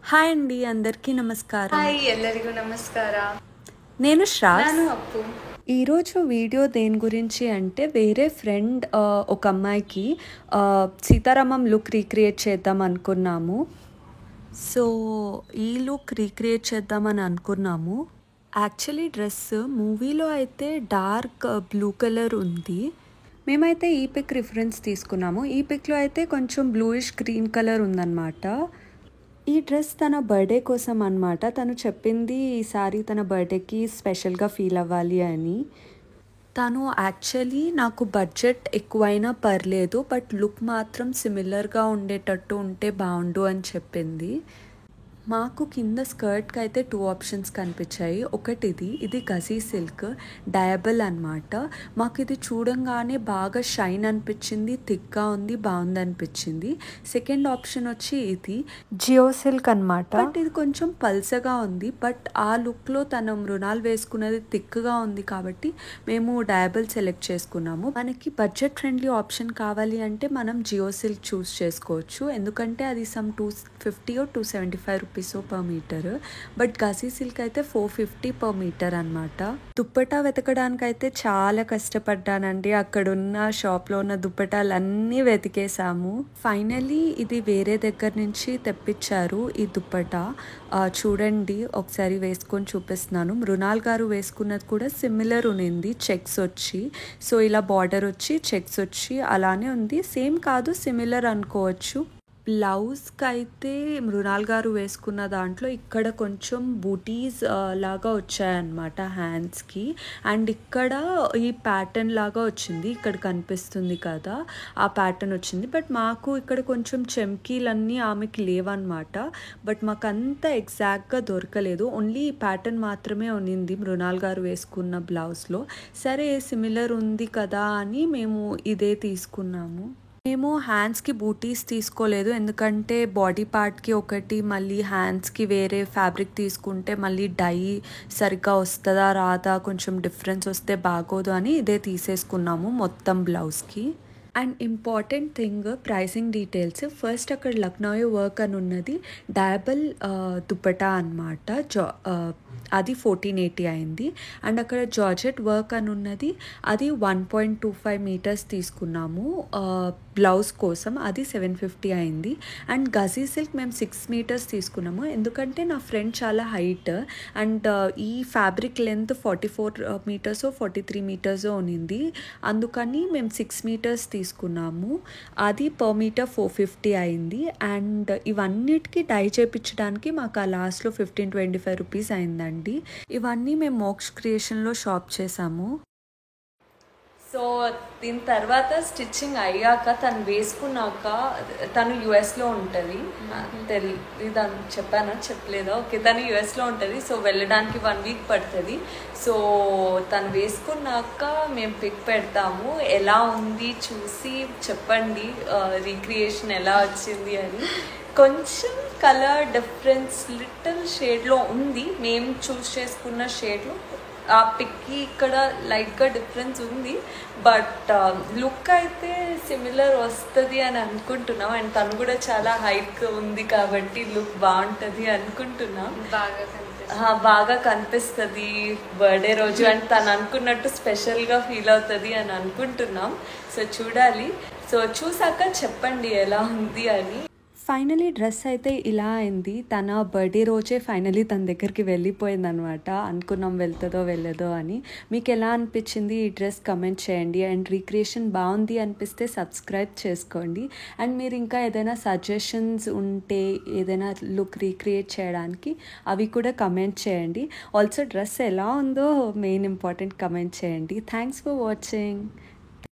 Hi అండి, అందరికీ నమస్కారం. హాయ్ ಎಲ್ಲರಿಗೂ ನಮಸ್ಕಾರ. నేను శ్రావ్స్. ನಾನು ಅಪ್ಪು. ఈరోజు వీడియో దేని గురించి అంటే వేరే ఫ్రెండ్ ఒక అమ్మాయికి సీతారామం లుక్ రీక్రియేట్ చేద్దాం అనుకున్నాము. సో ఈ లుక్ రీక్రియేట్ చేద్దామని అనుకున్నాము. యాక్చువల్లీ డ్రెస్ మూవీలో అయితే డార్క్ బ్లూ కలర్ ఉంది. మేమైతే ఈ పిక్ రిఫరెన్స్ తీసుకున్నాము. ఈ పిక్లో అయితే కొంచెం బ్లూయిష్ గ్రీన్ కలర్ ఉందన్నమాట. ఈ డ్రెస్ తన బర్త్డే కోసం అన్నమాట. తను చెప్పింది ఈసారి తన బర్త్డేకి స్పెషల్గా ఫీల్ అవ్వాలి అని. తను యాక్చువల్లీ నాకు బడ్జెట్ ఎక్కువైనా పర్లేదు, బట్ లుక్ మాత్రం సిమిలర్గా ఉండేటట్టు ఉంటే బాగుండు అని చెప్పింది. మాకు కింద స్కర్ట్కి అయితే 2 ఆప్షన్స్ కనిపించాయి. ఒకటి ఇది గజీ సిల్క్ డయబుల్ అనమాట. మాకు ఇది చూడంగానే బాగా షైన్ అనిపించింది, థిక్గా ఉంది, బాగుంది అనిపించింది. సెకండ్ ఆప్షన్ వచ్చి ఇది జియో సిల్క్ అనమాట. బట్ ఇది కొంచెం పల్సగా ఉంది, బట్ ఆ లుక్లో తన మృణాలు వేసుకున్నది థిక్గా ఉంది కాబట్టి మేము డయబుల్ సెలెక్ట్ చేసుకున్నాము. మనకి బడ్జెట్ ఫ్రెండ్లీ ఆప్షన్ కావాలి అంటే మనం జియో సిల్క్ చూస్ చేసుకోవచ్చు, ఎందుకంటే అది some 250 or 275 rupees per metre. But gaji silk అయితే 450 పర్ మీటర్ అనమాట. దుప్పటా వెతకడానికి అయితే చాలా కష్టపడ్డానండి. అక్కడున్న షాప్లో ఉన్న దుప్పటాలన్నీ వెతికేసాము. ఫైనలీ ఇది వేరే దగ్గర నుంచి తెప్పించారు ఈ దుప్పటా. చూడండి, ఒకసారి వేసుకొని చూపిస్తున్నాను. మృణాల్ గారు వేసుకున్నది కూడా సిమిలర్ ఉన్నింది, చెక్స్ వచ్చి. సో ఇలా బార్డర్ వచ్చి చెక్స్ వచ్చి అలానే ఉంది. సేమ్ కాదు, సిమిలర్ అనుకోవచ్చు. బ్లౌజ్కి అయితే మృణాల్ గారు వేసుకున్న దాంట్లో ఇక్కడ కొంచెం బూటీస్ లాగా వచ్చాయన్నమాట హ్యాండ్స్కి. అండ్ ఇక్కడ ఈ ప్యాటర్న్ లాగా వచ్చింది, ఇక్కడ కనిపిస్తుంది కదా, ఆ ప్యాటర్న్ వచ్చింది. బట్ మాకు ఇక్కడ కొంచెం చెమ్కీలన్నీ ఆమెకి లేవన్నమాట. బట్ మాకు అంత ఎగ్జాక్ట్గా దొరకలేదు, ఓన్లీ ఈ ప్యాటర్న్ మాత్రమే ఉన్నింది మృణాల్ గారు వేసుకున్న బ్లౌజ్లో. సరే సిమిలర్ ఉంది కదా అని మేము ఇదే తీసుకున్నాము. మేము హ్యాండ్స్కి బూటీస్ తీసుకోలేదు, ఎందుకంటే బాడీ పార్ట్కి ఒకటి, మళ్ళీ హ్యాండ్స్కి వేరే ఫ్యాబ్రిక్ తీసుకుంటే మళ్ళీ డై సరిగ్గా వస్తుందా రాదా, కొంచెం డిఫరెన్స్ వస్తే బాగోదు అని ఇదే తీసేసుకున్నాము మొత్తం బ్లౌజ్కి. And important thing, pricing details. First అక్కడ లక్నోయ్ వర్క్ అని ఉన్నది, డయబుల్ దుప్పటా అనమాట. అది 1480 అయింది. అండ్ అక్కడ జార్జెట్ వర్క్ అని ఉన్నది, అది 1.25 మీటర్స్ తీసుకున్నాము బ్లౌజ్ కోసం, అది 750 అయింది. అండ్ గజీ సిల్క్ మేము 6 మీటర్స్ తీసుకున్నాము, ఎందుకంటే నా ఫ్రెండ్ చాలా హైట్ అండ్ ఈ ఫ్యాబ్రిక్ లెంత్ 44 మీటర్స్ 43 మీటర్స్ ఉన్నింది, అందుకని మేము 6 మీటర్స్ తీసుకున్నాము. అది పర్ మీటర్ 450 అయింది. అండ్ ఇవన్నిటికీ డై చేయించడానికి మాకు ఆ లాస్ట్లో 15-25 రూపీస్ అయిందండి. ఇవన్నీ మేము మోక్ష్ క్రియేషన్లో షాప్ చేసాము. సో దీని తర్వాత స్టిచ్చింగ్ అయ్యాక తను వేసుకున్నాక, తను యుఎస్లో ఉంటుంది, దాన్ని చెప్పానా చెప్పలేదా, ఓకే, తను యుఎస్లో ఉంటుంది. సో వెళ్ళడానికి 1 వీక్ పడుతుంది. సో తను వేసుకున్నాక మేము పిక్ పెడతాము, ఎలా ఉంది చూసి చెప్పండి రీక్రియేషన్ ఎలా వచ్చింది అని. కొంచెం కలర్ డిఫరెన్స్ లిటిల్ షేడ్లో ఉంది, మేము చూస్ చేసుకున్న షేడ్లో. ఆ పిక్కి ఇక్కడ లైట్గా డిఫరెన్స్ ఉంది, బట్ లుక్ అయితే సిమిలర్ వస్తుంది అని అనుకుంటున్నాం. అండ్ తను కూడా చాలా హైట్ ఉంది కాబట్టి లుక్ బాగుంటుంది అనుకుంటున్నాం. బాగా కనిపిస్తుంది బర్త్డే రోజు, అండ్ తను అనుకున్నట్టు స్పెషల్గా ఫీల్ అవుతుంది అని అనుకుంటున్నాం. సో చూడాలి, సో చూసాక చెప్పండి ఎలా ఉంది అని. ఫైనలీ డ్రెస్ అయితే ఇలా అయింది. తన బర్త్డే రోజే ఫైనలీ తన దగ్గరికి వెళ్ళిపోయింది అనమాట. అనుకున్నాం వెళ్తుందో వెళ్ళదో అని. మీకు ఎలా అనిపించింది ఈ డ్రెస్ కమెంట్ చేయండి. అండ్ రీక్రియేషన్ బాగుంది అనిపిస్తే సబ్స్క్రైబ్ చేసుకోండి. అండ్ మీరు ఇంకా ఏదైనా సజెషన్స్ ఉంటే ఏదైనా లుక్ రీక్రియేట్ చేయడానికి అవి కూడా కమెంట్ చేయండి. ఆల్సో డ్రెస్ ఎలా ఉందో మెయిన్ ఇంపార్టెంట్ కమెంట్ చేయండి. Thanks for watching.